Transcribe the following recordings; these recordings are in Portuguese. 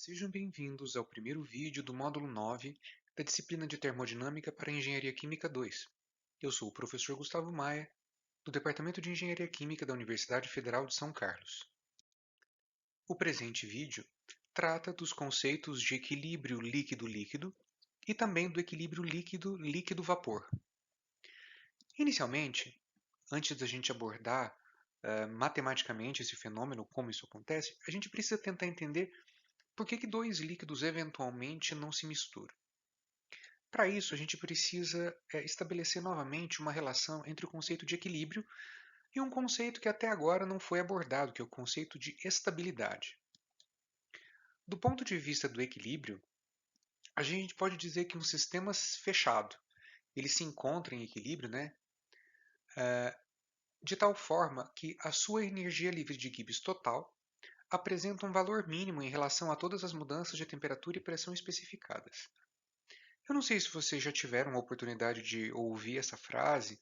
Sejam bem-vindos ao primeiro vídeo do módulo 9 da disciplina de Termodinâmica para Engenharia Química 2. Eu sou o professor Gustavo Maia, do Departamento de Engenharia Química da Universidade Federal de São Carlos. O presente vídeo trata dos conceitos de equilíbrio líquido-líquido e também do equilíbrio líquido-líquido-vapor. Inicialmente, antes da gente abordar matematicamente esse fenômeno, como isso acontece, a gente precisa tentar entender por que dois líquidos eventualmente não se misturam. Para isso, a gente precisa estabelecer novamente uma relação entre o conceito de equilíbrio e um conceito que até agora não foi abordado, que é o conceito de estabilidade. Do ponto de vista do equilíbrio, a gente pode dizer que um sistema fechado ele se encontra em equilíbrio, de tal forma que a sua energia livre de Gibbs total apresenta um valor mínimo em relação a todas as mudanças de temperatura e pressão especificadas. Eu não sei se vocês já tiveram a oportunidade de ouvir essa frase,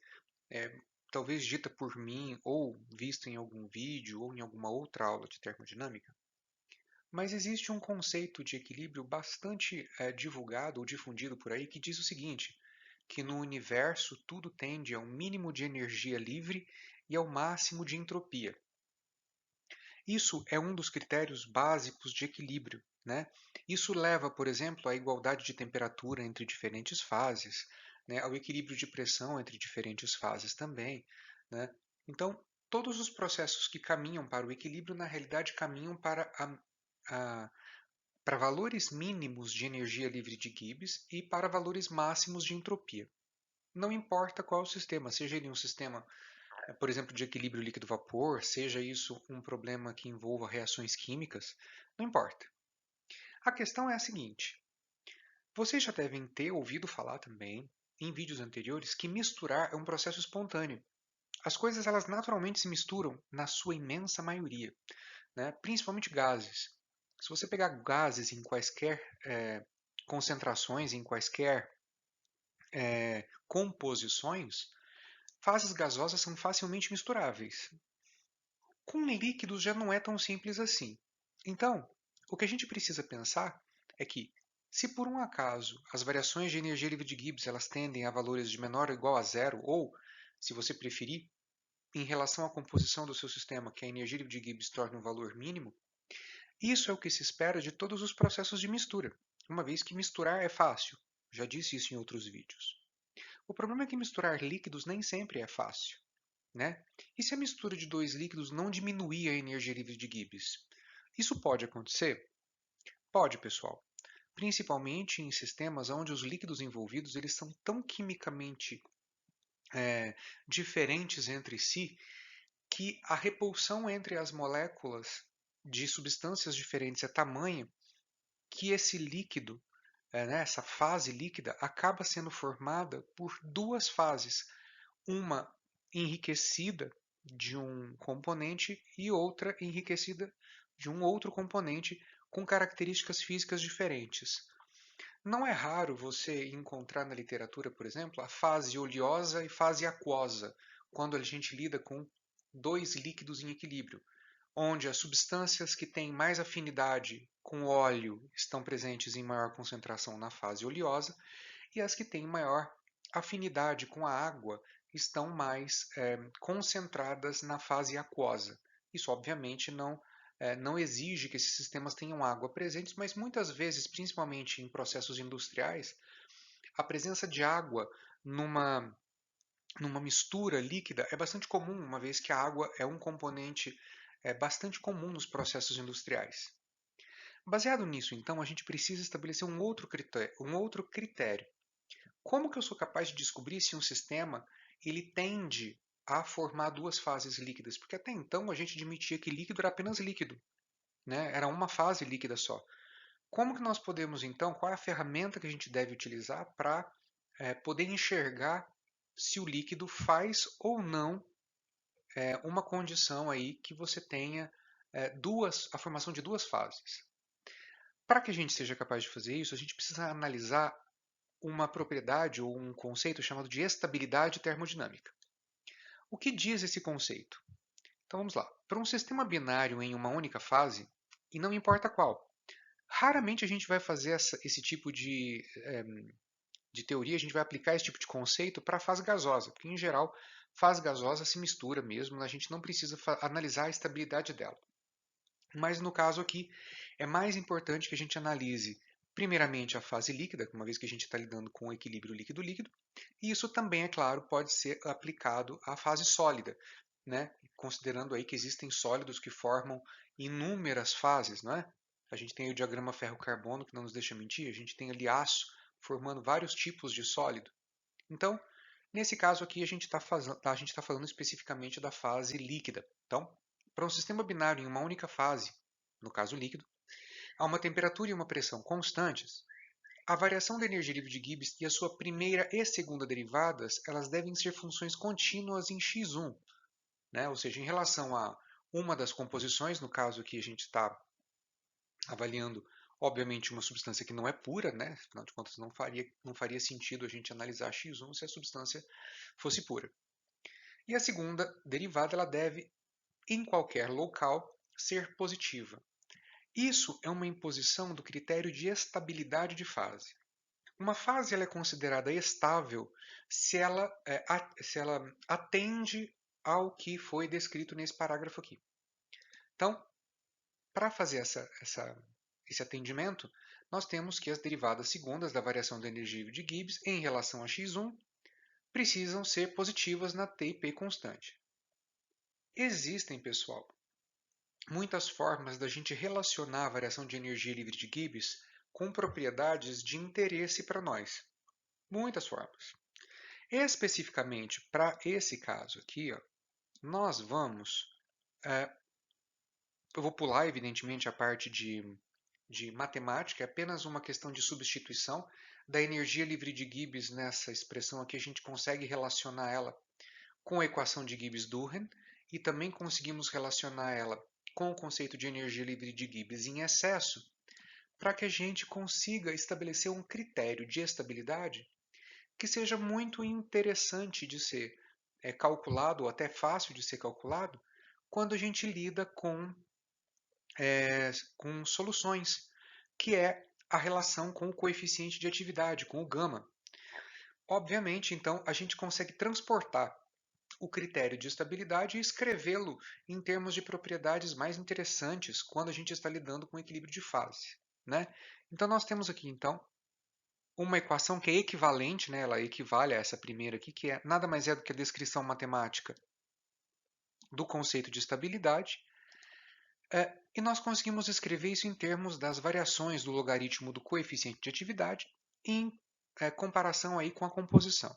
talvez dita por mim ou vista em algum vídeo ou em alguma outra aula de termodinâmica, mas existe um conceito de equilíbrio bastante divulgado ou difundido por aí que diz o seguinte, que no universo tudo tende ao mínimo de energia livre e ao máximo de entropia. Isso é um dos critérios básicos de equilíbrio, né? Isso leva, por exemplo, à igualdade de temperatura entre diferentes fases, né? Ao equilíbrio de pressão entre diferentes fases também, né? Então, todos os processos que caminham para o equilíbrio, na realidade, caminham para valores mínimos de energia livre de Gibbs e para valores máximos de entropia. Não importa qual o sistema, seja ele um sistema por exemplo, de equilíbrio líquido-vapor, seja isso um problema que envolva reações químicas, não importa. A questão é a seguinte: vocês já devem ter ouvido falar também, em vídeos anteriores, que misturar é um processo espontâneo. As coisas elas naturalmente se misturam na sua imensa maioria, né? Principalmente gases. Se você pegar gases em quaisquer concentrações, em quaisquer composições, fases gasosas são facilmente misturáveis. Com líquidos já não é tão simples assim. Então, o que a gente precisa pensar é que, se por um acaso as variações de energia livre de Gibbs elas tendem a valores de menor ou igual a zero, ou, se você preferir, em relação à composição do seu sistema, que a energia livre de Gibbs torna um valor mínimo, isso é o que se espera de todos os processos de mistura, uma vez que misturar é fácil. Já disse isso em outros vídeos. O problema é que misturar líquidos nem sempre é fácil, né? E se a mistura de dois líquidos não diminuir a energia livre de Gibbs? Isso pode acontecer? Pode, pessoal. Principalmente em sistemas onde os líquidos envolvidos eles são tão quimicamente diferentes entre si que a repulsão entre as moléculas de substâncias diferentes é tamanha que esse líquido, essa fase líquida, acaba sendo formada por duas fases, uma enriquecida de um componente e outra enriquecida de um outro componente com características físicas diferentes. Não é raro você encontrar na literatura, por exemplo, a fase oleosa e fase aquosa, quando a gente lida com dois líquidos em equilíbrio, onde as substâncias que têm mais afinidade com o óleo estão presentes em maior concentração na fase oleosa e as que têm maior afinidade com a água estão mais concentradas na fase aquosa. Isso, obviamente, não exige que esses sistemas tenham água presentes, mas muitas vezes, principalmente em processos industriais, a presença de água numa mistura líquida é bastante comum, uma vez que a água é um componente bastante comum nos processos industriais. Baseado nisso, então, a gente precisa estabelecer um outro critério. Como que eu sou capaz de descobrir se um sistema ele tende a formar duas fases líquidas? Porque até então a gente admitia que líquido era apenas líquido, né? Era uma fase líquida só. Como que nós podemos então, qual é a ferramenta que a gente deve utilizar para poder enxergar se o líquido faz ou não uma condição aí que você tenha a formação de duas fases? Para que a gente seja capaz de fazer isso, a gente precisa analisar uma propriedade ou um conceito chamado de estabilidade termodinâmica. O que diz esse conceito? Então vamos lá. Para um sistema binário em uma única fase, e não importa qual, Raramente a gente vai fazer esse tipo de teoria, a gente vai aplicar esse tipo de conceito para a fase gasosa, porque em geral, fase gasosa se mistura mesmo, a gente não precisa analisar a estabilidade dela. Mas no caso aqui, é mais importante que a gente analise primeiramente a fase líquida, uma vez que a gente está lidando com o equilíbrio líquido-líquido, e isso também, é claro, pode ser aplicado à fase sólida, né? Considerando aí que existem sólidos que formam inúmeras fases, não é? A gente tem o diagrama ferro-carbono, que não nos deixa mentir, a gente tem ali aço formando vários tipos de sólido. Então, nesse caso aqui, a gente está falando especificamente da fase líquida. Então, para um sistema binário em uma única fase, no caso líquido, a uma temperatura e uma pressão constantes, a variação da energia livre de Gibbs e a sua primeira e segunda derivadas, elas devem ser funções contínuas em x1, né? Ou seja, em relação a uma das composições, no caso aqui a gente está avaliando, obviamente, uma substância que não é pura, né? Afinal de contas, não faria sentido a gente analisar x1 se a substância fosse pura. E a segunda derivada ela deve, em qualquer local, ser positiva. Isso é uma imposição do critério de estabilidade de fase. Uma fase ela é considerada estável se ela atende ao que foi descrito nesse parágrafo aqui. Então, para fazer esse atendimento, nós temos que as derivadas segundas da variação da energia de Gibbs em relação a x1 precisam ser positivas na T e P constante. Existem, pessoal, muitas formas da gente relacionar a variação de energia livre de Gibbs com propriedades de interesse para nós. Muitas formas. Especificamente para esse caso aqui, ó, nós vamos. Eu vou pular, evidentemente, a parte de matemática, é apenas uma questão de substituição da energia livre de Gibbs nessa expressão aqui. A gente consegue relacionar ela com a equação de Gibbs-Duhem e também conseguimos relacionar ela com o conceito de energia livre de Gibbs em excesso, para que a gente consiga estabelecer um critério de estabilidade que seja muito interessante de ser calculado, ou até fácil de ser calculado, quando a gente lida com soluções, que é a relação com o coeficiente de atividade, com o gama. Obviamente, então, a gente consegue transportar o critério de estabilidade e escrevê-lo em termos de propriedades mais interessantes quando a gente está lidando com equilíbrio de fase, né? Então, nós temos aqui, então, uma equação que é equivalente, né? Ela equivale a essa primeira aqui, que nada mais é do que a descrição matemática do conceito de estabilidade. E nós conseguimos escrever isso em termos das variações do logaritmo do coeficiente de atividade em comparação aí com a composição.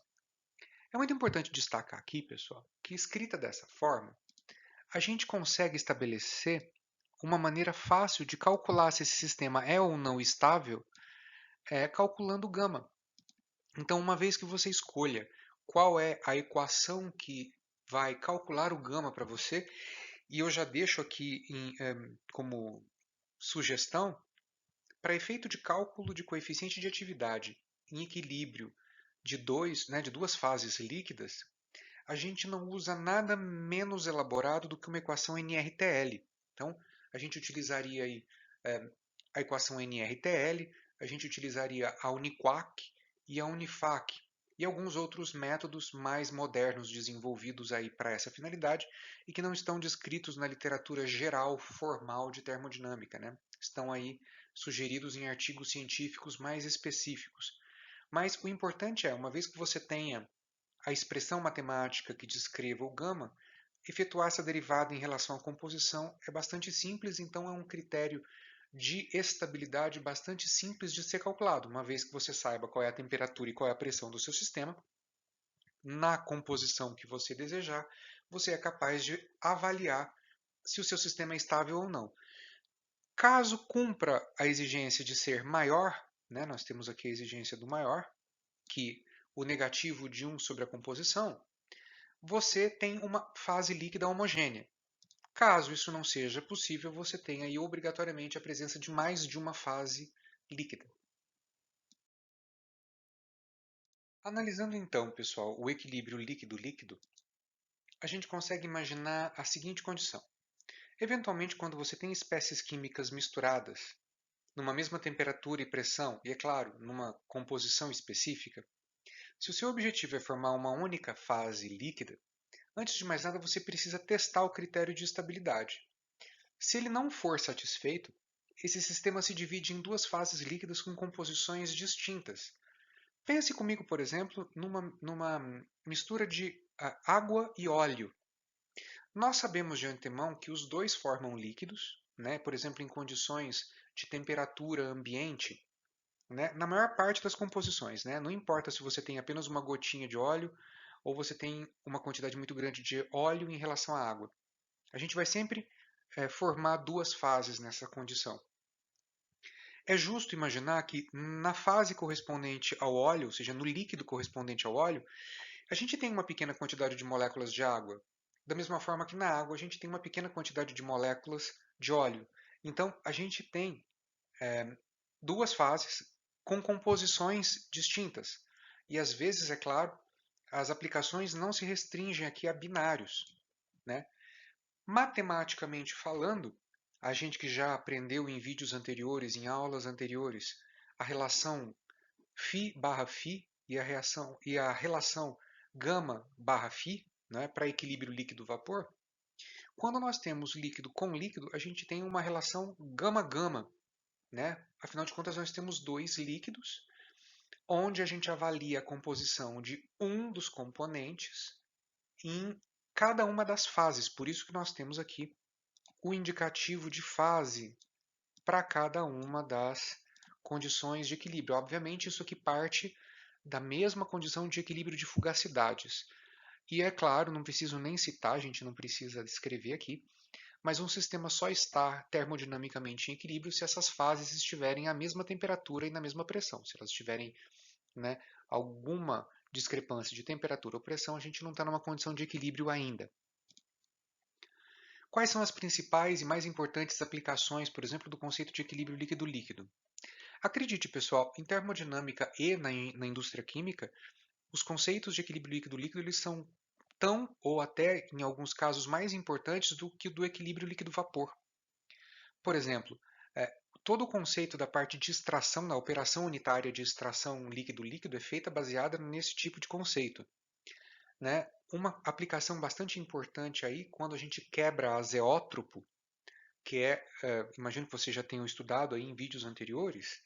É muito importante destacar aqui, pessoal, que escrita dessa forma, a gente consegue estabelecer uma maneira fácil de calcular se esse sistema é ou não estável, calculando o gama. Então, uma vez que você escolha qual é a equação que vai calcular o gama para você, e eu já deixo aqui como sugestão, para efeito de cálculo de coeficiente de atividade em equilíbrio de duas fases líquidas, a gente não usa nada menos elaborado do que uma equação NRTL. Então, a gente utilizaria aí, a equação NRTL, a gente utilizaria a Uniquac e a Unifac e alguns outros métodos mais modernos desenvolvidos aí para essa finalidade e que não estão descritos na literatura geral formal de termodinâmica, né? Estão aí sugeridos em artigos científicos mais específicos. Mas o importante é, uma vez que você tenha a expressão matemática que descreva o gama, efetuar essa derivada em relação à composição é bastante simples, então é um critério de estabilidade bastante simples de ser calculado, uma vez que você saiba qual é a temperatura e qual é a pressão do seu sistema. Na composição que você desejar, você é capaz de avaliar se o seu sistema é estável ou não. Caso cumpra a exigência de ser maior, né, nós temos aqui a exigência do maior, que o negativo de 1 sobre a composição, você tem uma fase líquida homogênea. Caso isso não seja possível, você tem aí obrigatoriamente a presença de mais de uma fase líquida. Analisando então, pessoal, o equilíbrio líquido-líquido, a gente consegue imaginar a seguinte condição. Eventualmente, quando você tem espécies químicas misturadas, numa mesma temperatura e pressão, e é claro, numa composição específica, se o seu objetivo é formar uma única fase líquida, antes de mais nada você precisa testar o critério de estabilidade. Se ele não for satisfeito, esse sistema se divide em duas fases líquidas com composições distintas. Pense comigo, por exemplo, numa mistura de água e óleo. Nós sabemos de antemão que os dois formam líquidos, né? Por exemplo, em condições de temperatura ambiente, né? Na maior parte das composições. Né? Não importa se você tem apenas uma gotinha de óleo ou você tem uma quantidade muito grande de óleo em relação à água. A gente vai sempre formar duas fases nessa condição. É justo imaginar que na fase correspondente ao óleo, ou seja, no líquido correspondente ao óleo, a gente tem uma pequena quantidade de moléculas de água. Da mesma forma que na água a gente tem uma pequena quantidade de moléculas de óleo. Então a gente tem duas fases com composições distintas. E às vezes, é claro, as aplicações não se restringem aqui a binários. Né? Matematicamente falando, a gente que já aprendeu em vídeos anteriores, em aulas anteriores, a relação φ barra φ e a relação gama barra φ, né, para equilíbrio líquido-vapor, quando nós temos líquido com líquido, a gente tem uma relação gama-gama. Né? Afinal de contas, nós temos dois líquidos, onde a gente avalia a composição de um dos componentes em cada uma das fases. Por isso que nós temos aqui o indicativo de fase para cada uma das condições de equilíbrio. Obviamente, isso aqui parte da mesma condição de equilíbrio de fugacidades. E é claro, não preciso nem citar, a gente não precisa descrever aqui, mas um sistema só está termodinamicamente em equilíbrio se essas fases estiverem à mesma temperatura e na mesma pressão. Se elas tiverem, né, alguma discrepância de temperatura ou pressão, a gente não está numa condição de equilíbrio ainda. Quais são as principais e mais importantes aplicações, por exemplo, do conceito de equilíbrio líquido-líquido? Acredite, pessoal, em termodinâmica e na indústria química, os conceitos de equilíbrio líquido-líquido eles são tão ou até, em alguns casos, mais importantes do que o do equilíbrio líquido-vapor. Por exemplo, todo o conceito da parte de extração, da operação unitária de extração líquido-líquido é feita baseada nesse tipo de conceito. Né? Uma aplicação bastante importante aí, quando a gente quebra azeótropo, que imagino que vocês já tenham estudado aí em vídeos anteriores,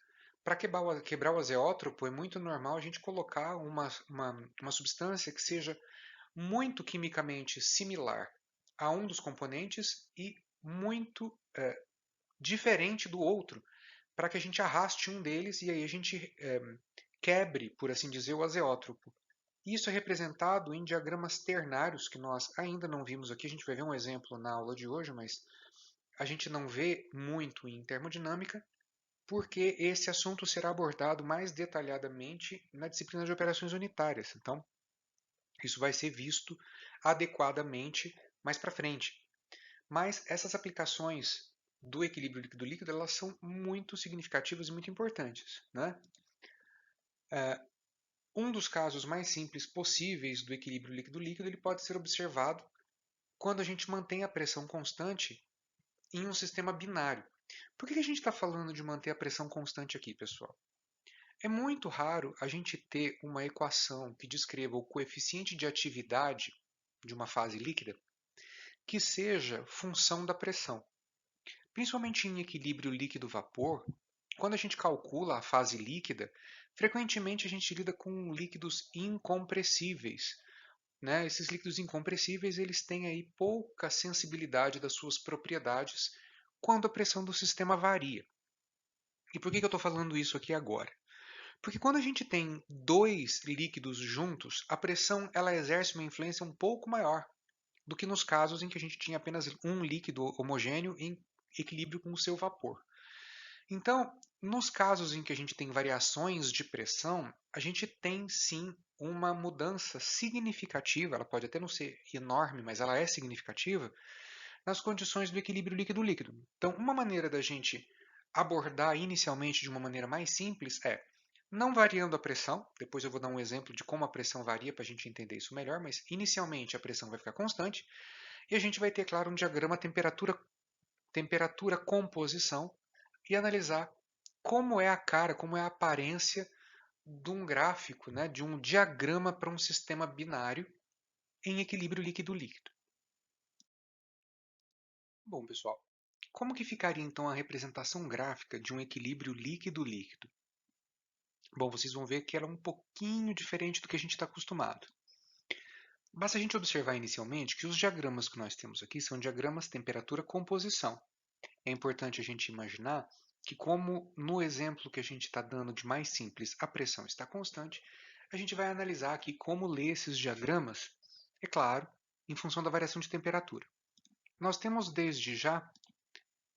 para quebrar o azeótropo é muito normal a gente colocar uma substância que seja muito quimicamente similar a um dos componentes e muito diferente do outro, para que a gente arraste um deles e aí a gente quebre, por assim dizer, o azeótropo. Isso é representado em diagramas ternários, que nós ainda não vimos aqui, a gente vai ver um exemplo na aula de hoje, mas a gente não vê muito em termodinâmica, porque esse assunto será abordado mais detalhadamente na disciplina de operações unitárias. Então, isso vai ser visto adequadamente mais para frente. Mas essas aplicações do equilíbrio líquido-líquido elas são muito significativas e muito importantes. Né? Um dos casos mais simples possíveis do equilíbrio líquido-líquido ele pode ser observado quando a gente mantém a pressão constante em um sistema binário. Por que a gente está falando de manter a pressão constante aqui, pessoal? É muito raro a gente ter uma equação que descreva o coeficiente de atividade de uma fase líquida que seja função da pressão. Principalmente em equilíbrio líquido-vapor, quando a gente calcula a fase líquida, frequentemente a gente lida com líquidos incompressíveis. Né? Esses líquidos incompressíveis eles têm aí pouca sensibilidade das suas propriedades quando a pressão do sistema varia. E por que eu estou falando isso aqui agora? Porque quando a gente tem dois líquidos juntos, a pressão ela exerce uma influência um pouco maior do que nos casos em que a gente tinha apenas um líquido homogêneo em equilíbrio com o seu vapor. Então, nos casos em que a gente tem variações de pressão, a gente tem sim uma mudança significativa, ela pode até não ser enorme, mas ela é significativa, nas condições do equilíbrio líquido-líquido. Então, uma maneira da gente abordar inicialmente de uma maneira mais simples é não variando a pressão, depois eu vou dar um exemplo de como a pressão varia para a gente entender isso melhor, mas inicialmente a pressão vai ficar constante e a gente vai ter, claro, um diagrama temperatura-composição e analisar como é a cara, como é a aparência de um gráfico, né, de um diagrama para um sistema binário em equilíbrio líquido-líquido. Bom, pessoal, como que ficaria então a representação gráfica de um equilíbrio líquido-líquido? Bom, vocês vão ver que ela é um pouquinho diferente do que a gente está acostumado. Basta a gente observar inicialmente que os diagramas que nós temos aqui são diagramas temperatura-composição. É importante a gente imaginar que, como no exemplo que a gente está dando de mais simples, a pressão está constante, a gente vai analisar aqui como ler esses diagramas, é claro, em função da variação de temperatura. Nós temos desde já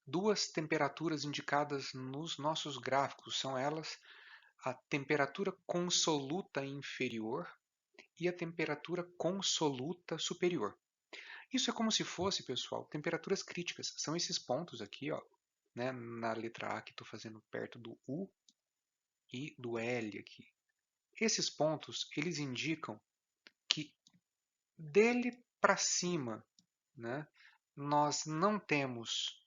duas temperaturas indicadas nos nossos gráficos, são elas a temperatura consoluta inferior e a temperatura consoluta superior. Isso é como se fosse, pessoal, temperaturas críticas. São esses pontos aqui, ó, né, na letra A que estou fazendo perto do U e do L aqui. Esses pontos, eles indicam que dele para cima, né, nós não temos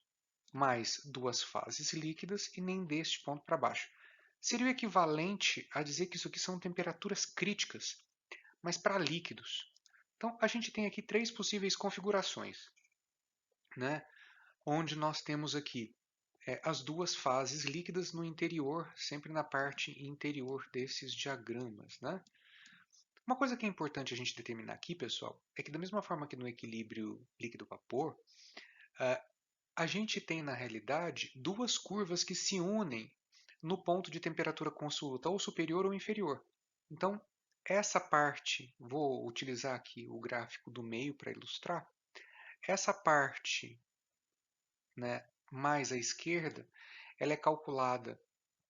mais duas fases líquidas e nem deste ponto para baixo. Seria o equivalente a dizer que isso aqui são temperaturas críticas, mas para líquidos. Então, a gente tem aqui três possíveis configurações, né? Onde nós temos aqui as duas fases líquidas no interior, sempre na parte interior desses diagramas, né? Uma coisa que é importante a gente determinar aqui, pessoal, é que da mesma forma que no equilíbrio líquido-vapor, a gente tem na realidade duas curvas que se unem no ponto de temperatura consoluta, ou superior ou inferior. Então, essa parte, vou utilizar aqui o gráfico do meio para ilustrar, essa parte, né, mais à esquerda, ela é calculada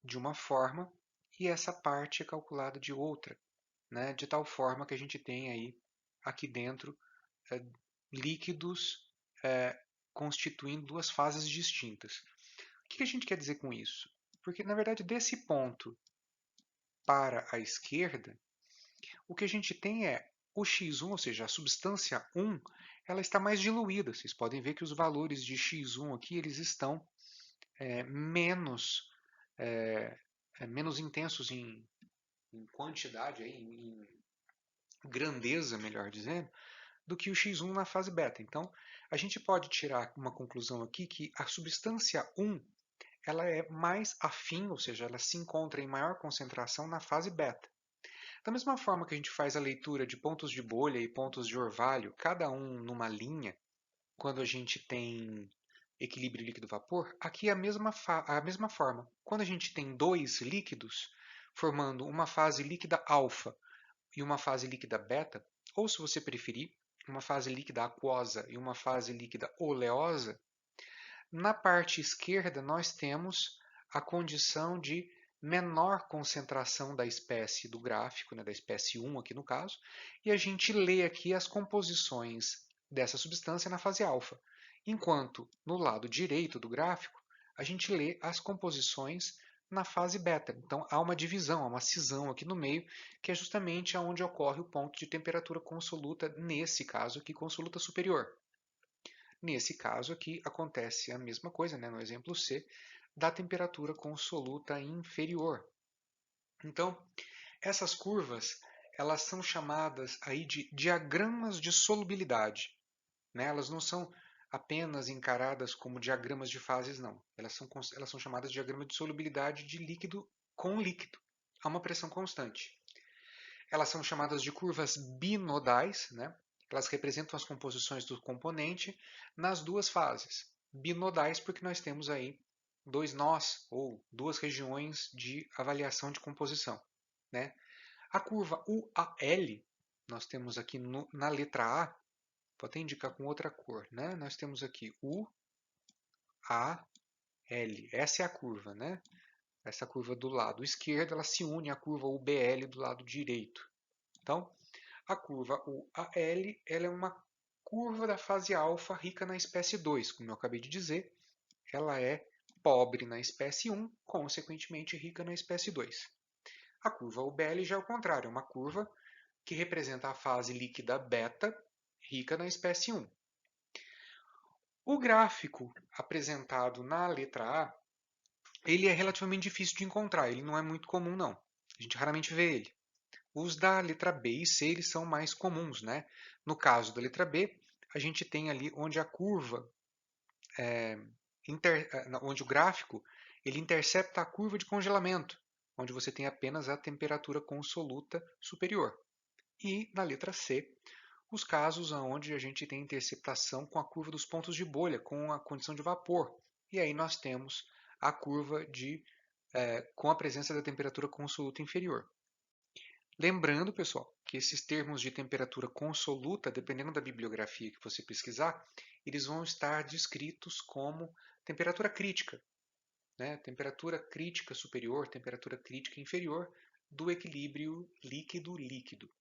de uma forma e essa parte é calculada de outra, né, de tal forma que a gente tem aí aqui dentro é, líquidos constituindo duas fases distintas. O que a gente quer dizer com isso? Porque, na verdade, desse ponto para a esquerda, o que a gente tem é o x1, ou seja, a substância 1, ela está mais diluída. Vocês podem ver que os valores de x1 aqui eles estão menos, menos intensos em quantidade, em grandeza, melhor dizendo, do que o x1 na fase beta. Então, a gente pode tirar uma conclusão aqui que a substância 1 ela é mais afim, ou seja, ela se encontra em maior concentração na fase beta. Da mesma forma que a gente faz a leitura de pontos de bolha e pontos de orvalho, cada um numa linha, quando a gente tem equilíbrio líquido-vapor, aqui é a mesma forma. Quando a gente tem dois líquidos formando uma fase líquida alfa e uma fase líquida beta, ou se você preferir, uma fase líquida aquosa e uma fase líquida oleosa, na parte esquerda nós temos a condição de menor concentração da espécie do gráfico, né, da espécie 1 aqui no caso, e a gente lê aqui as composições dessa substância na fase alfa, enquanto no lado direito do gráfico a gente lê as composições na fase beta. Então há uma divisão, há uma cisão aqui no meio, que é justamente onde ocorre o ponto de temperatura consoluta, nesse caso aqui, consoluta superior. Nesse caso aqui acontece a mesma coisa, né, no exemplo C, da temperatura consoluta inferior. Então, essas curvas elas são chamadas aí de diagramas de solubilidade. Né? Elas não são apenas encaradas como diagramas de fases, não. Elas são chamadas de diagrama de solubilidade de líquido com líquido, a uma pressão constante. Elas são chamadas de curvas binodais, né? Elas representam as composições do componente nas duas fases. Binodais porque nós temos aí dois nós, ou duas regiões de avaliação de composição. Né? A curva UAL, nós temos aqui na letra A, vou até indicar com outra cor, né? Nós temos aqui UAL, essa é a curva, né? Essa curva do lado esquerdo, ela se une à curva UBL do lado direito. Então, a curva UAL ela é uma curva da fase alfa rica na espécie 2, como eu acabei de dizer. Ela é pobre na espécie 1, consequentemente rica na espécie 2. A curva UBL já é o contrário, é uma curva que representa a fase líquida beta, rica na espécie 1. O gráfico apresentado na letra A, ele é relativamente difícil de encontrar, ele não é muito comum não. A gente raramente vê ele. Os da letra B e C eles são mais comuns, né? No caso da letra B, a gente tem ali onde a curva, onde o gráfico ele intercepta a curva de congelamento, onde você tem apenas a temperatura consoluta superior. E na letra C, os casos onde a gente tem interceptação com a curva dos pontos de bolha, com a condição de vapor. E aí nós temos a curva com a presença da temperatura consoluta inferior. Lembrando, pessoal, que esses termos de temperatura consoluta, dependendo da bibliografia que você pesquisar, eles vão estar descritos como temperatura crítica, né? Temperatura crítica superior, temperatura crítica inferior do equilíbrio líquido-líquido.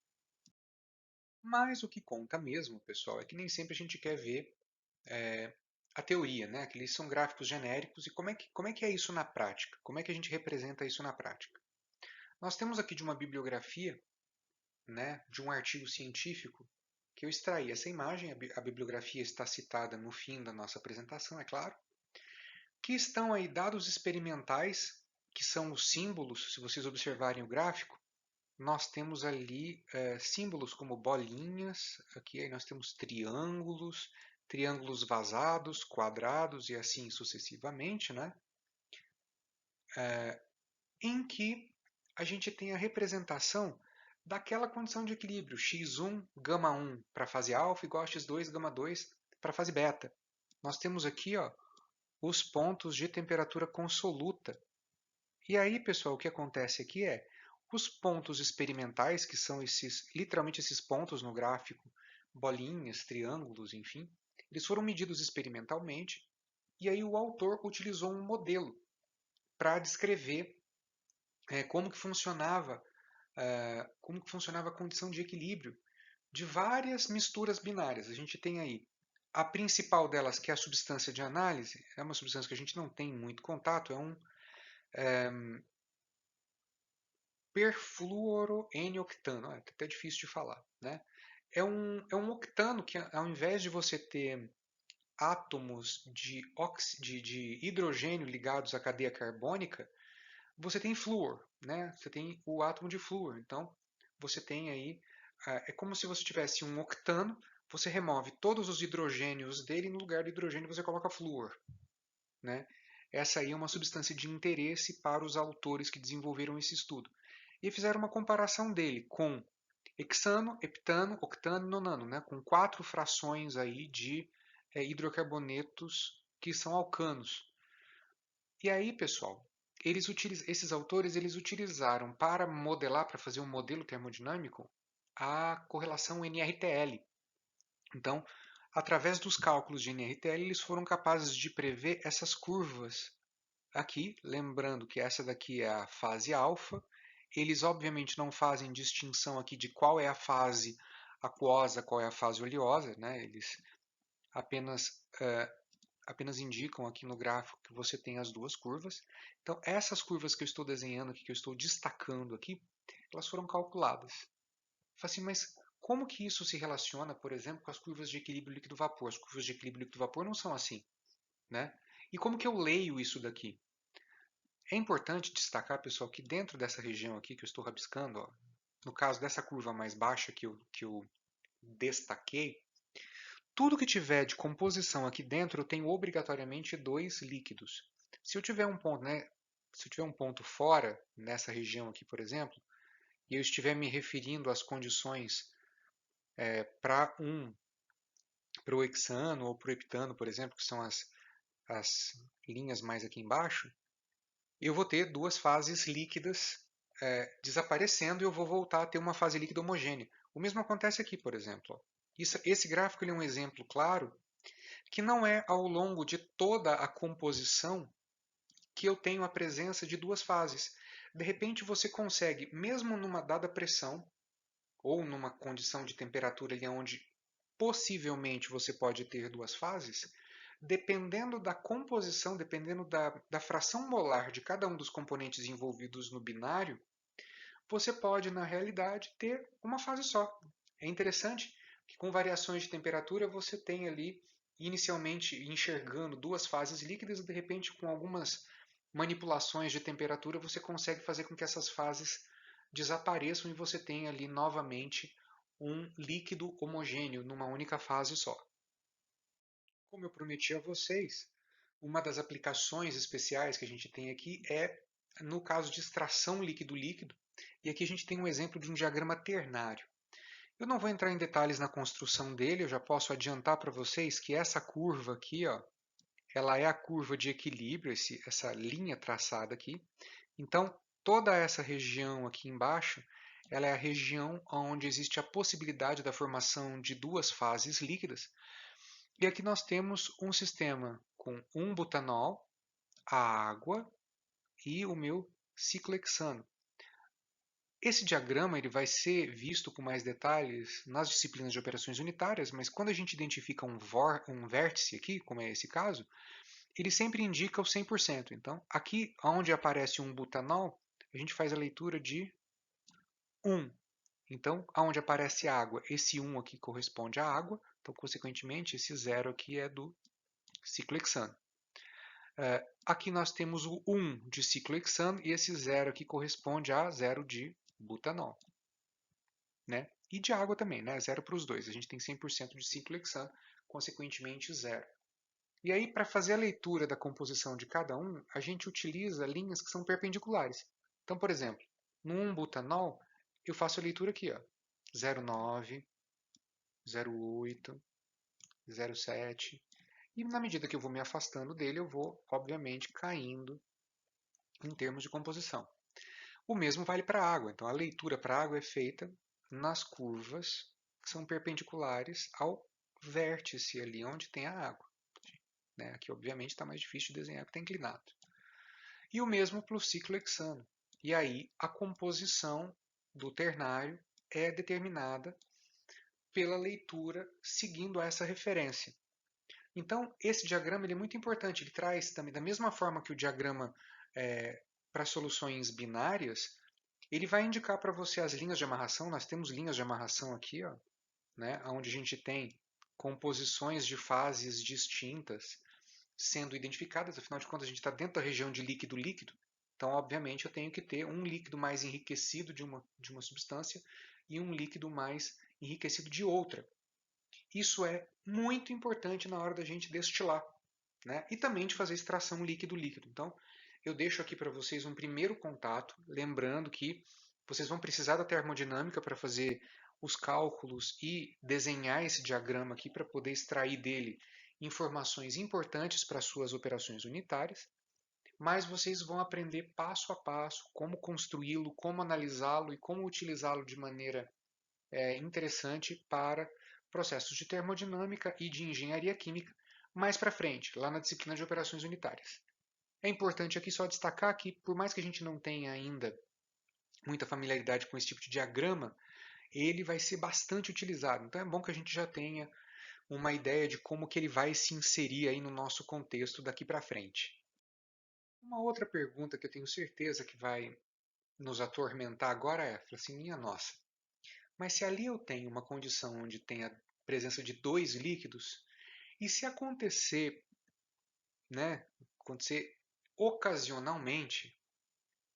Mas o que conta mesmo, pessoal, é que nem sempre a gente quer ver a teoria, né? Que eles são gráficos genéricos e como é que é isso na prática? Como é que a gente representa isso na prática? Nós temos aqui de uma bibliografia, né, de um artigo científico que eu extraí essa imagem, a bibliografia está citada no fim da nossa apresentação, é claro, que estão aí dados experimentais, que são os símbolos, se vocês observarem o gráfico, nós temos ali símbolos como bolinhas, aqui aí nós temos triângulos, triângulos vazados, quadrados e assim sucessivamente, né? Em que a gente tem a representação daquela condição de equilíbrio, x1, gama 1 para a fase alfa igual a x2, gama 2 para a fase beta. Nós temos aqui ó, os pontos de temperatura consoluta. E aí, pessoal, o que acontece aqui é os pontos experimentais, que são literalmente esses pontos no gráfico, bolinhas, triângulos, enfim, eles foram medidos experimentalmente e aí o autor utilizou um modelo para descrever como que funcionava a condição de equilíbrio de várias misturas binárias. A gente tem aí a principal delas, que é a substância de análise, é uma substância que a gente não tem muito contato, é um perfluoro-N-octano. É até difícil de falar. Né? É um octano que, ao invés de você ter átomos de hidrogênio ligados à cadeia carbônica, você tem flúor, né? Você tem o átomo de flúor. Então, você tem aí, é como se você tivesse um octano, você remove todos os hidrogênios dele e no lugar do hidrogênio você coloca flúor, né? Essa aí é uma substância de interesse para os autores que desenvolveram esse estudo. E fizeram uma comparação dele com hexano, heptano, octano e nonano, né? Com 4 frações aí de hidrocarbonetos que são alcanos. E aí, pessoal, esses autores eles utilizaram para modelar, para fazer um modelo termodinâmico, a correlação NRTL. Então, através dos cálculos de NRTL, eles foram capazes de prever essas curvas aqui, lembrando que essa daqui é a fase alfa. Eles obviamente não fazem distinção aqui de qual é a fase aquosa, qual é a fase oleosa, né? Eles apenas apenas indicam aqui no gráfico que você tem as duas curvas. Então, essas curvas que eu estou desenhando aqui, que eu estou destacando aqui, elas foram calculadas. Fala assim, mas como que isso se relaciona, por exemplo, com as curvas de equilíbrio líquido-vapor? As curvas de equilíbrio líquido-vapor não são assim, né? E como que eu leio isso daqui? É importante destacar, pessoal, que dentro dessa região aqui que eu estou rabiscando, ó, no caso dessa curva mais baixa que eu destaquei, tudo que tiver de composição aqui dentro, eu tenho obrigatoriamente dois líquidos. Se eu tiver um ponto, né, se eu tiver um ponto fora, nessa região aqui, por exemplo, e eu estiver me referindo às condições para o hexano ou para o heptano, por exemplo, que são as linhas mais aqui embaixo, eu vou ter duas fases líquidas desaparecendo e eu vou voltar a ter uma fase líquida homogênea. O mesmo acontece aqui, por exemplo. Ó. Esse gráfico é um exemplo claro que não é ao longo de toda a composição que eu tenho a presença de duas fases. De repente você consegue, mesmo numa dada pressão, ou numa condição de temperatura ali onde possivelmente você pode ter duas fases, dependendo da composição, dependendo da fração molar de cada um dos componentes envolvidos no binário, você pode, na realidade, ter uma fase só. É interessante que com variações de temperatura você tem ali, inicialmente enxergando duas fases líquidas, e de repente com algumas manipulações de temperatura, você consegue fazer com que essas fases desapareçam e você tenha ali novamente um líquido homogêneo numa única fase só. Como eu prometi a vocês, uma das aplicações especiais que a gente tem aqui é no caso de extração líquido-líquido, e aqui a gente tem um exemplo de um diagrama ternário. Eu não vou entrar em detalhes na construção dele, eu já posso adiantar para vocês que essa curva aqui, ó, ela é a curva de equilíbrio, essa linha traçada aqui. Então, toda essa região aqui embaixo, ela é a região onde existe a possibilidade da formação de duas fases líquidas. E aqui nós temos um sistema com um butanol, a água e o meu ciclohexano. Esse diagrama ele vai ser visto com mais detalhes nas disciplinas de operações unitárias, mas quando a gente identifica um vértice aqui, como é esse caso, ele sempre indica o 100%. Então, aqui onde aparece um butanol, a gente faz a leitura de 1. Então, onde aparece água, esse 1 aqui corresponde à água, então, consequentemente, esse 0 aqui é do ciclohexano. Aqui nós temos o 1 de ciclohexano e esse 0 aqui corresponde a 0 de butanol. Né? E de água também, né? 0 para os dois. A gente tem 100% de ciclohexano, consequentemente 0. E aí, para fazer a leitura da composição de cada um, a gente utiliza linhas que são perpendiculares. Então, por exemplo, no 1-butanol, eu faço a leitura aqui, ó, 0,9, 0,8, 0,7. E na medida que eu vou me afastando dele, eu vou, obviamente, caindo em termos de composição. O mesmo vale para a água. Então, a leitura para a água é feita nas curvas que são perpendiculares ao vértice ali onde tem a água. Né? Aqui, obviamente, está mais difícil de desenhar porque está inclinado. E o mesmo para o ciclohexano. E aí, a composição do ternário é determinada pela leitura seguindo essa referência. Então, esse diagrama ele é muito importante. Ele traz também, da mesma forma que o diagrama para soluções binárias, ele vai indicar para você as linhas de amarração. Nós temos linhas de amarração aqui, ó, né, onde a gente tem composições de fases distintas sendo identificadas. Afinal de contas, a gente está dentro da região de líquido-líquido. Então, obviamente, eu tenho que ter um líquido mais enriquecido de uma substância e um líquido mais enriquecido de outra. Isso é muito importante na hora da gente destilar, né? E também de fazer extração líquido-líquido. Então, eu deixo aqui para vocês um primeiro contato, lembrando que vocês vão precisar da termodinâmica para fazer os cálculos e desenhar esse diagrama aqui para poder extrair dele informações importantes para suas operações unitárias, mas vocês vão aprender passo a passo como construí-lo, como analisá-lo e como utilizá-lo de maneira interessante para processos de termodinâmica e de engenharia química mais para frente, lá na disciplina de operações unitárias. É importante aqui só destacar que, por mais que a gente não tenha ainda muita familiaridade com esse tipo de diagrama, ele vai ser bastante utilizado. Então é bom que a gente já tenha uma ideia de como que ele vai se inserir aí no nosso contexto daqui para frente. Uma outra pergunta que eu tenho certeza que vai nos atormentar agora é, assim, minha nossa, mas se ali eu tenho uma condição onde tem a presença de dois líquidos, e se acontecer, né, acontecer ocasionalmente,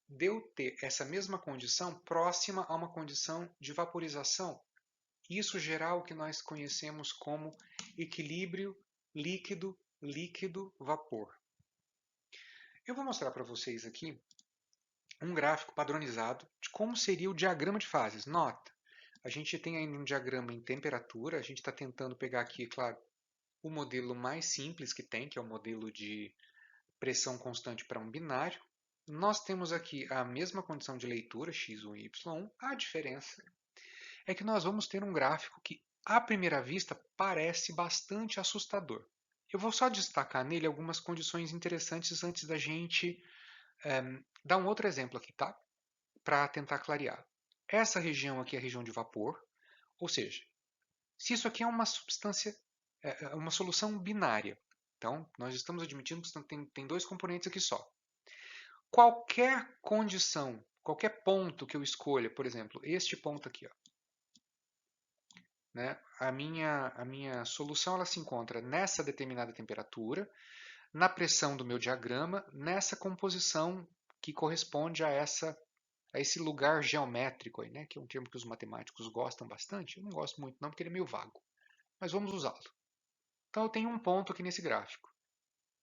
de eu ter essa mesma condição próxima a uma condição de vaporização, isso gerar o que nós conhecemos como equilíbrio líquido-líquido-vapor. Eu vou mostrar para vocês aqui um gráfico padronizado de como seria o diagrama de fases. Nota, a gente tem ainda um diagrama em temperatura, a gente está tentando pegar aqui, claro, o modelo mais simples que tem, que é o modelo de pressão constante para um binário. Nós temos aqui a mesma condição de leitura, x1 e y1. A diferença é que nós vamos ter um gráfico que, à primeira vista, parece bastante assustador. Eu vou só destacar nele algumas condições interessantes antes da gente dar um outro exemplo aqui, tá? Para tentar clarear. Essa região aqui é a região de vapor, ou seja, se isso aqui é uma substância, uma solução binária, então nós estamos admitindo que tem dois componentes aqui só. Qualquer condição, qualquer ponto que eu escolha, por exemplo, este ponto aqui, ó, né, a minha solução ela se encontra nessa determinada temperatura, na pressão do meu diagrama, nessa composição que corresponde a esse lugar geométrico aí, né? Que é um termo que os matemáticos gostam bastante. Eu não gosto muito não, porque ele é meio vago, mas vamos usá-lo. Então eu tenho um ponto aqui nesse gráfico.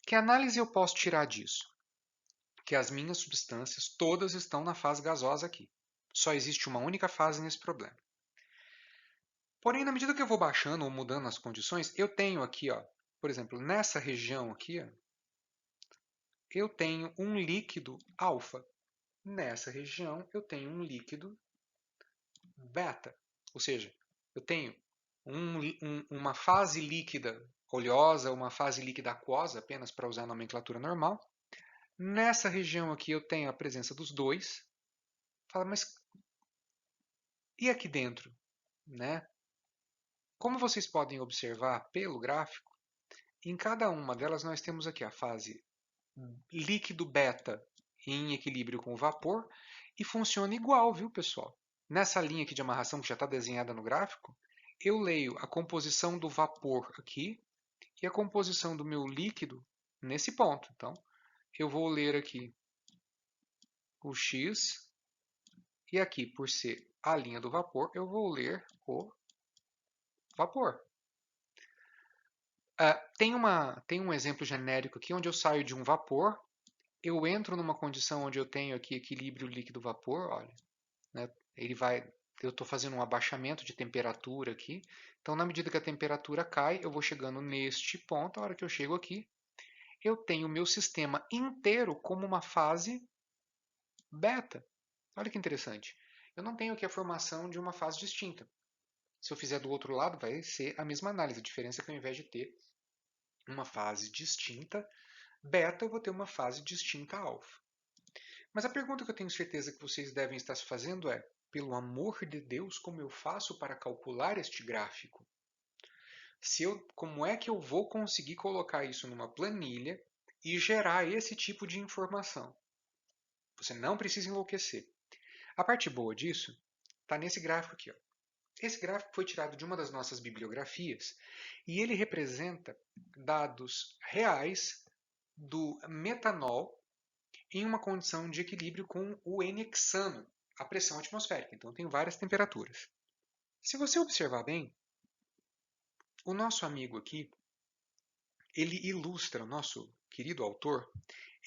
Que análise eu posso tirar disso? Que as minhas substâncias todas estão na fase gasosa aqui. Só existe uma única fase nesse problema. Porém, na medida que eu vou baixando ou mudando as condições, eu tenho aqui, ó, por exemplo, nessa região aqui, ó, eu tenho um líquido alfa. Nessa região, eu tenho um líquido beta. Ou seja, eu tenho uma fase líquida oleosa, uma fase líquida aquosa, apenas para usar a nomenclatura normal. Nessa região aqui eu tenho a presença dos dois. Fala, mas e aqui dentro? Né? Como vocês podem observar pelo gráfico, em cada uma delas nós temos aqui a fase líquido beta em equilíbrio com o vapor e funciona igual, viu, pessoal? Nessa linha aqui de amarração que já está desenhada no gráfico, eu leio a composição do vapor aqui e a composição do meu líquido nesse ponto. Então, eu vou ler aqui o X e aqui, por ser a linha do vapor, eu vou ler o vapor. Tem um exemplo genérico aqui onde eu saio de um vapor, eu entro numa condição onde eu tenho aqui equilíbrio líquido-vapor, olha, né, eu estou fazendo um abaixamento de temperatura aqui, então na medida que a temperatura cai, eu vou chegando neste ponto, a hora que eu chego aqui, eu tenho o meu sistema inteiro como uma fase beta. Olha que interessante. Eu não tenho aqui a formação de uma fase distinta. Se eu fizer do outro lado, vai ser a mesma análise. A diferença é que ao invés de ter uma fase distinta beta, eu vou ter uma fase distinta alfa. Mas a pergunta que eu tenho certeza que vocês devem estar se fazendo é: pelo amor de Deus, como eu faço para calcular este gráfico? Como é que eu vou conseguir colocar isso numa planilha e gerar esse tipo de informação? Você não precisa enlouquecer. A parte boa disso está nesse gráfico aqui. Ó. Esse gráfico foi tirado de uma das nossas bibliografias e ele representa dados reais do metanol em uma condição de equilíbrio com o N-hexano, a pressão atmosférica. Então, tem várias temperaturas. Se você observar bem, o nosso amigo aqui, ele ilustra, o nosso querido autor,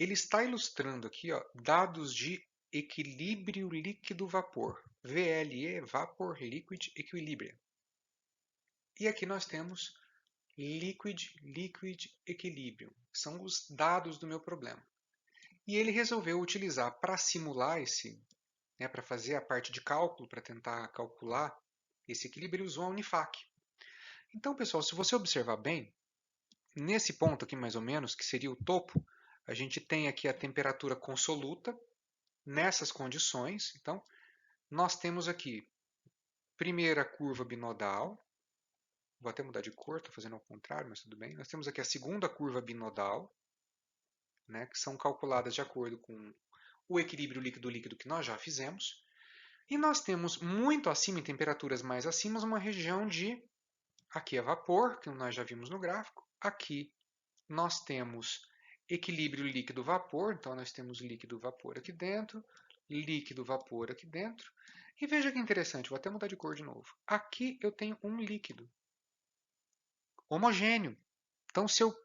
ele está ilustrando aqui ó, dados de equilíbrio líquido-vapor, VLE, Vapor Liquid Equilibrium. E aqui nós temos Liquid Equilibrium, que são os dados do meu problema. E ele resolveu utilizar para simular para fazer a parte de cálculo, para tentar calcular esse equilíbrio, ele usou a Unifac. Então, pessoal, se você observar bem, nesse ponto aqui mais ou menos, que seria o topo, a gente tem aqui a temperatura consoluta, nessas condições. Então, nós temos aqui, primeira curva binodal, vou até mudar de cor, estou fazendo ao contrário, mas tudo bem. Nós temos aqui a segunda curva binodal, né, que são calculadas de acordo com o equilíbrio líquido-líquido que nós já fizemos. E nós temos muito acima, em temperaturas mais acima, uma região de, aqui é vapor, que nós já vimos no gráfico, aqui nós temos equilíbrio líquido-vapor, então nós temos líquido-vapor aqui dentro, líquido-vapor aqui dentro, e veja que interessante, vou até mudar de cor de novo. Aqui eu tenho um líquido homogêneo. Então se eu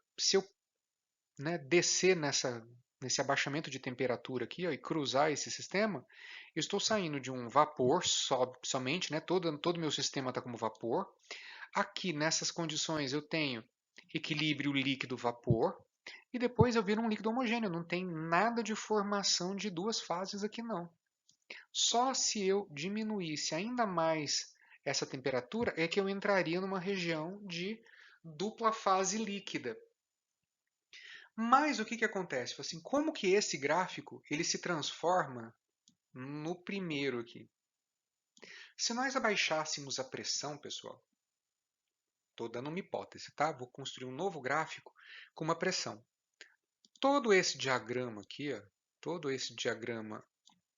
descer nesse abaixamento de temperatura aqui ó, e cruzar esse sistema, eu estou saindo de um vapor somente, todo o meu sistema está como vapor. Aqui nessas condições eu tenho equilíbrio líquido-vapor e depois eu viro um líquido homogêneo, não tem nada de formação de duas fases aqui não. Só se eu diminuísse ainda mais essa temperatura é que eu entraria numa região de dupla fase líquida. Mas o que acontece? Assim, como que esse gráfico ele se transforma no primeiro aqui? Se nós abaixássemos a pressão, pessoal, estou dando uma hipótese, tá? Vou construir um novo gráfico com uma pressão. Todo esse diagrama aqui, ó, todo esse diagrama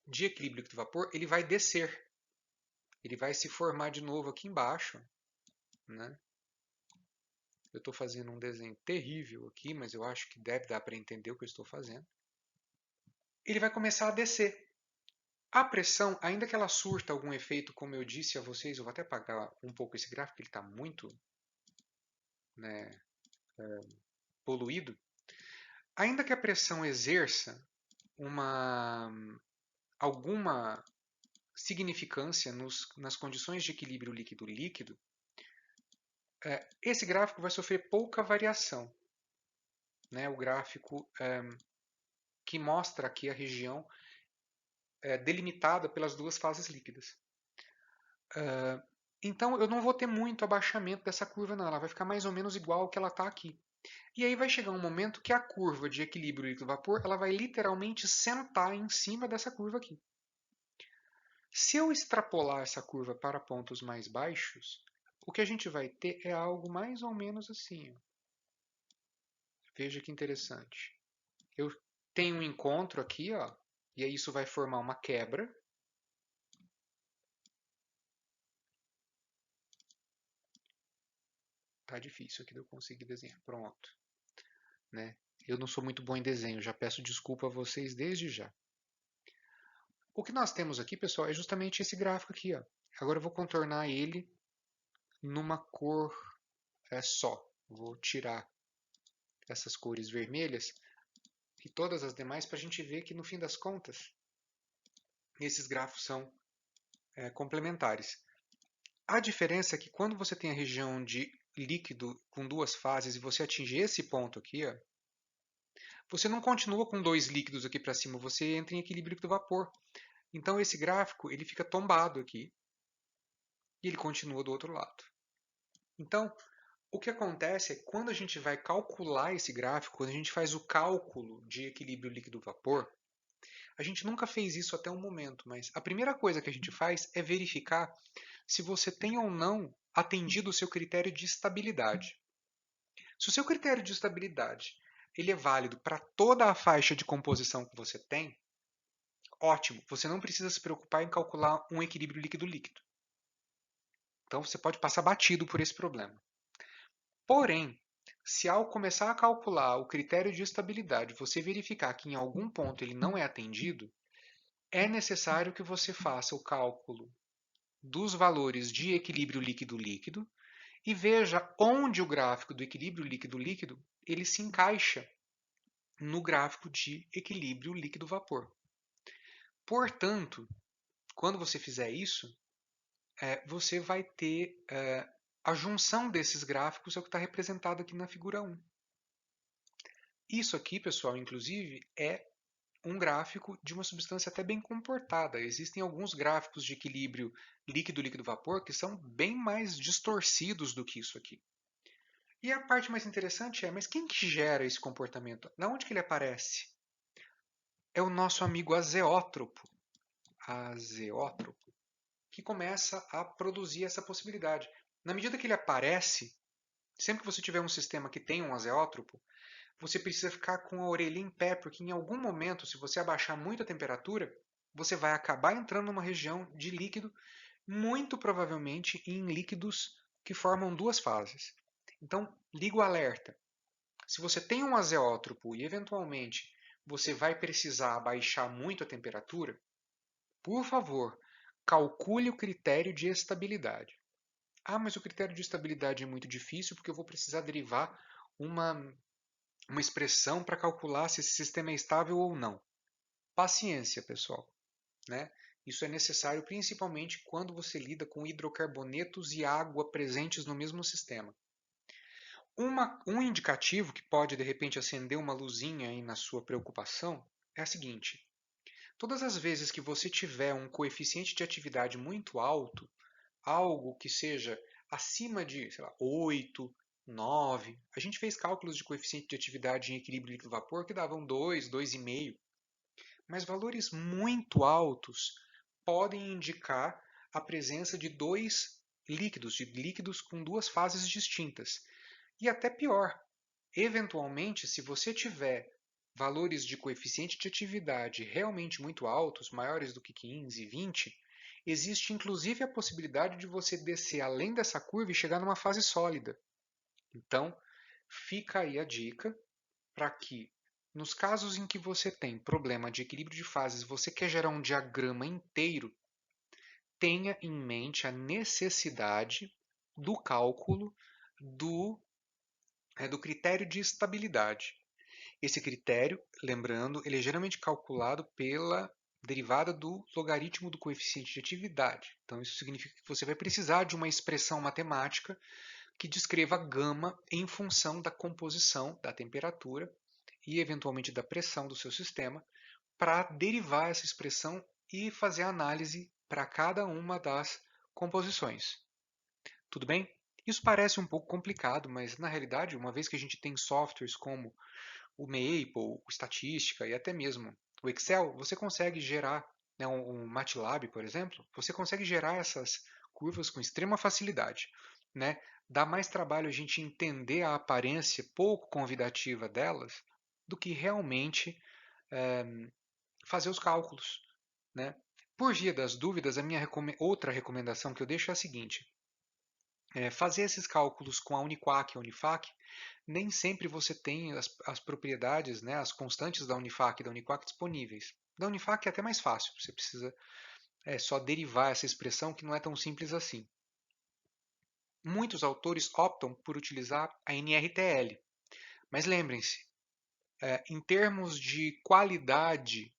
de equilíbrio líquido-vapor, ele vai descer. Ele vai se formar de novo aqui embaixo, né? Eu estou fazendo um desenho terrível aqui, mas eu acho que deve dar para entender o que eu estou fazendo. Ele vai começar a descer. A pressão, ainda que ela surta algum efeito, como eu disse a vocês, eu vou até apagar um pouco esse gráfico, ele está muito, né, poluído. Ainda que a pressão exerça alguma significância nas condições de equilíbrio líquido-líquido, esse gráfico vai sofrer pouca variação. Né? O gráfico que mostra aqui a região delimitada pelas duas fases líquidas. Então eu não vou ter muito abaixamento dessa curva, não. Ela vai ficar mais ou menos igual ao que ela está aqui. E aí vai chegar um momento que a curva de equilíbrio líquido-vapor ela vai literalmente sentar em cima dessa curva aqui. Se eu extrapolar essa curva para pontos mais baixos, o que a gente vai ter é algo mais ou menos assim. Ó. Veja que interessante. Eu tenho um encontro aqui, ó, e aí isso vai formar uma quebra. Tá difícil aqui de eu conseguir desenhar. Pronto. Né? Eu não sou muito bom em desenho, já peço desculpa a vocês desde já. O que nós temos aqui, pessoal, é justamente esse gráfico aqui. Ó. Agora eu vou contornar ele numa cor só. Vou tirar essas cores vermelhas e todas as demais para a gente ver que no fim das contas esses gráficos são complementares. A diferença é que quando você tem a região de líquido com duas fases e você atinge esse ponto aqui, ó, você não continua com dois líquidos aqui para cima, você entra em equilíbrio líquido-vapor. Então esse gráfico ele fica tombado aqui e ele continua do outro lado. Então, o que acontece é que quando a gente vai calcular esse gráfico, quando a gente faz o cálculo de equilíbrio líquido-vapor, a gente nunca fez isso até o momento, mas a primeira coisa que a gente faz é verificar se você tem ou não atendido o seu critério de estabilidade. Se o seu critério de estabilidade ele é válido para toda a faixa de composição que você tem, ótimo, você não precisa se preocupar em calcular um equilíbrio líquido-líquido. Então você pode passar batido por esse problema. Porém, se ao começar a calcular o critério de estabilidade você verificar que em algum ponto ele não é atendido, é necessário que você faça o cálculo dos valores de equilíbrio líquido-líquido e veja onde o gráfico do equilíbrio líquido-líquido ele se encaixa no gráfico de equilíbrio líquido-vapor. Portanto, quando você fizer isso, você vai ter a junção desses gráficos, é o que está representado aqui na figura 1. Isso aqui, pessoal, inclusive, é um gráfico de uma substância até bem comportada. Existem alguns gráficos de equilíbrio líquido-líquido-vapor que são bem mais distorcidos do que isso aqui. E a parte mais interessante é, mas quem que gera esse comportamento? Na onde que ele aparece? É o nosso amigo azeótropo. Azeótropo, que começa a produzir essa possibilidade. Na medida que ele aparece, sempre que você tiver um sistema que tem um azeótropo, você precisa ficar com a orelha em pé, porque em algum momento, se você abaixar muito a temperatura, você vai acabar entrando numa região de líquido, muito provavelmente em líquidos que formam duas fases. Então, liga o alerta. Se você tem um azeótropo e eventualmente você vai precisar abaixar muito a temperatura, por favor, calcule o critério de estabilidade. Ah, mas o critério de estabilidade é muito difícil porque eu vou precisar derivar uma expressão para calcular se esse sistema é estável ou não. Paciência, pessoal. Né? Isso é necessário principalmente quando você lida com hidrocarbonetos e água presentes no mesmo sistema. Um indicativo que pode de repente acender uma luzinha aí na sua preocupação é a seguinte: todas as vezes que você tiver um coeficiente de atividade muito alto, algo que seja acima de, sei lá, 8, 9, a gente fez cálculos de coeficiente de atividade em equilíbrio líquido-vapor que davam 2, 2,5, mas valores muito altos podem indicar a presença de de líquidos com duas fases distintas. E até pior, eventualmente, se você tiver valores de coeficiente de atividade realmente muito altos, maiores do que 15, 20, existe inclusive a possibilidade de você descer além dessa curva e chegar numa fase sólida. Então, fica aí a dica para que, nos casos em que você tem problema de equilíbrio de fases, você quer gerar um diagrama inteiro, tenha em mente a necessidade do cálculo do critério de estabilidade. Esse critério, lembrando, ele é geralmente calculado pela derivada do logaritmo do coeficiente de atividade. Então, isso significa que você vai precisar de uma expressão matemática que descreva a gama em função da composição, da temperatura e, eventualmente, da pressão do seu sistema, para derivar essa expressão e fazer a análise para cada uma das composições. Tudo bem? Isso parece um pouco complicado, mas na realidade, uma vez que a gente tem softwares como o Maple, o Estatística e até mesmo o Excel, você consegue gerar, né, um MATLAB, por exemplo, você consegue gerar essas curvas com extrema facilidade. Né? Dá mais trabalho a gente entender a aparência pouco convidativa delas do que realmente fazer os cálculos. Né? Por via das dúvidas, a minha outra recomendação que eu deixo é a seguinte: fazer esses cálculos com a Uniquac e a Unifac, nem sempre você tem as propriedades, né, as constantes da Unifac e da Uniquac disponíveis. Da Unifac é até mais fácil, você precisa só derivar essa expressão que não é tão simples assim. Muitos autores optam por utilizar a NRTL, mas lembrem-se, em termos de qualidade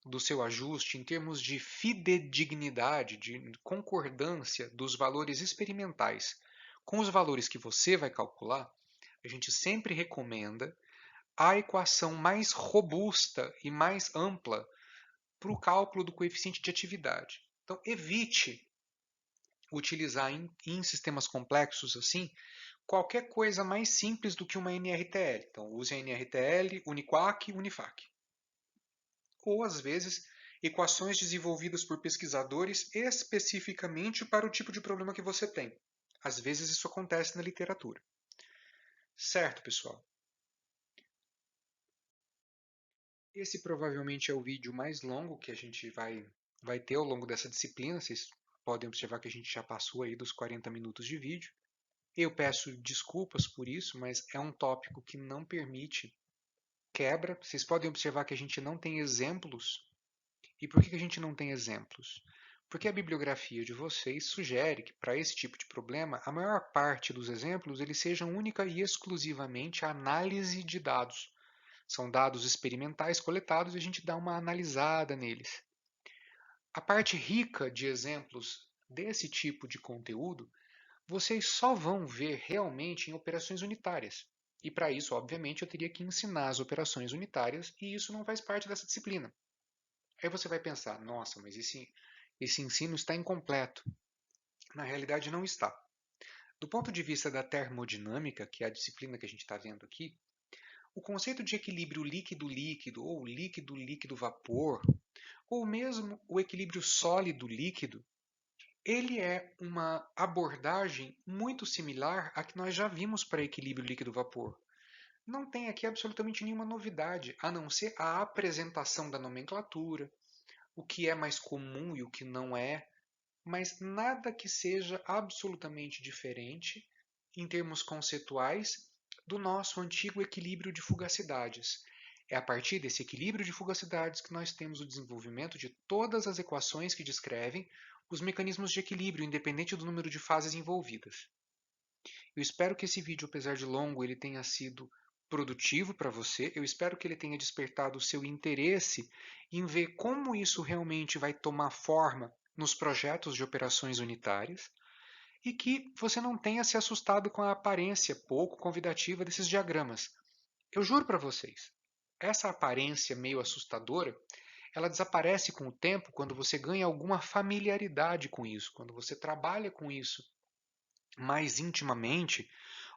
do seu ajuste, em termos de fidedignidade, de concordância dos valores experimentais com os valores que você vai calcular, a gente sempre recomenda a equação mais robusta e mais ampla para o cálculo do coeficiente de atividade. Então, evite utilizar em sistemas complexos assim qualquer coisa mais simples do que uma NRTL. Então, use a NRTL, Uniquac, Unifac. Ou, às vezes, equações desenvolvidas por pesquisadores especificamente para o tipo de problema que você tem. Às vezes isso acontece na literatura. Certo, pessoal? Esse provavelmente é o vídeo mais longo que a gente vai ter ao longo dessa disciplina. Vocês podem observar que a gente já passou aí dos 40 minutos de vídeo. Eu peço desculpas por isso, mas é um tópico que não permite quebra. Vocês podem observar que a gente não tem exemplos. E por que a gente não tem exemplos? Porque a bibliografia de vocês sugere que para esse tipo de problema, a maior parte dos exemplos eles sejam única e exclusivamente a análise de dados. São dados experimentais coletados e a gente dá uma analisada neles. A parte rica de exemplos desse tipo de conteúdo, vocês só vão ver realmente em operações unitárias. E para isso, obviamente, eu teria que ensinar as operações unitárias e isso não faz parte dessa disciplina. Aí você vai pensar, nossa, mas esse ensino está incompleto. Na realidade, não está. Do ponto de vista da termodinâmica, que é a disciplina que a gente está vendo aqui, o conceito de equilíbrio líquido-líquido, ou líquido-líquido-vapor, ou mesmo o equilíbrio sólido-líquido, ele é uma abordagem muito similar à que nós já vimos para equilíbrio líquido-vapor. Não tem aqui absolutamente nenhuma novidade, a não ser a apresentação da nomenclatura, o que é mais comum e o que não é, mas nada que seja absolutamente diferente em termos conceituais do nosso antigo equilíbrio de fugacidades. É a partir desse equilíbrio de fugacidades que nós temos o desenvolvimento de todas as equações que descrevem os mecanismos de equilíbrio, independente do número de fases envolvidas. Eu espero que esse vídeo, apesar de longo, ele tenha sido produtivo para você. Eu espero que ele tenha despertado o seu interesse em ver como isso realmente vai tomar forma nos projetos de operações unitárias e que você não tenha se assustado com a aparência pouco convidativa desses diagramas. Eu juro para vocês, essa aparência meio assustadora, ela desaparece com o tempo quando você ganha alguma familiaridade com isso, quando você trabalha com isso mais intimamente,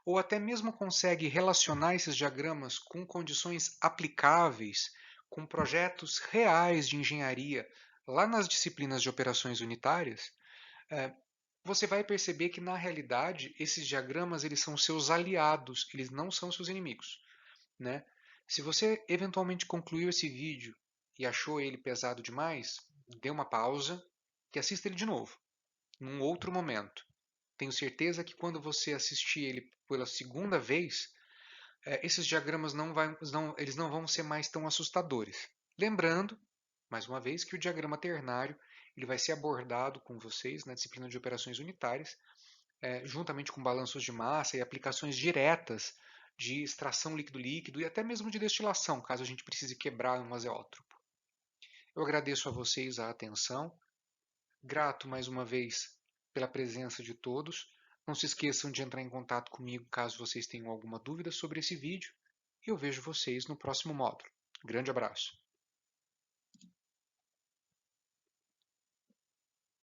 ou até mesmo consegue relacionar esses diagramas com condições aplicáveis, com projetos reais de engenharia, lá nas disciplinas de operações unitárias, você vai perceber que na realidade esses diagramas eles são seus aliados, eles não são seus inimigos, né? Se você eventualmente concluiu esse vídeo e achou ele pesado demais, dê uma pausa e assista ele de novo, num outro momento. Tenho certeza que quando você assistir ele pela segunda vez, esses diagramas eles não vão ser mais tão assustadores. Lembrando, mais uma vez, que o diagrama ternário ele vai ser abordado com vocês na disciplina de operações unitárias, juntamente com balanços de massa e aplicações diretas de extração líquido-líquido e até mesmo de destilação, caso a gente precise quebrar um azeótropo. Eu agradeço a vocês a atenção, grato mais uma vez pela presença de todos. Não se esqueçam de entrar em contato comigo caso vocês tenham alguma dúvida sobre esse vídeo e eu vejo vocês no próximo módulo. Grande abraço!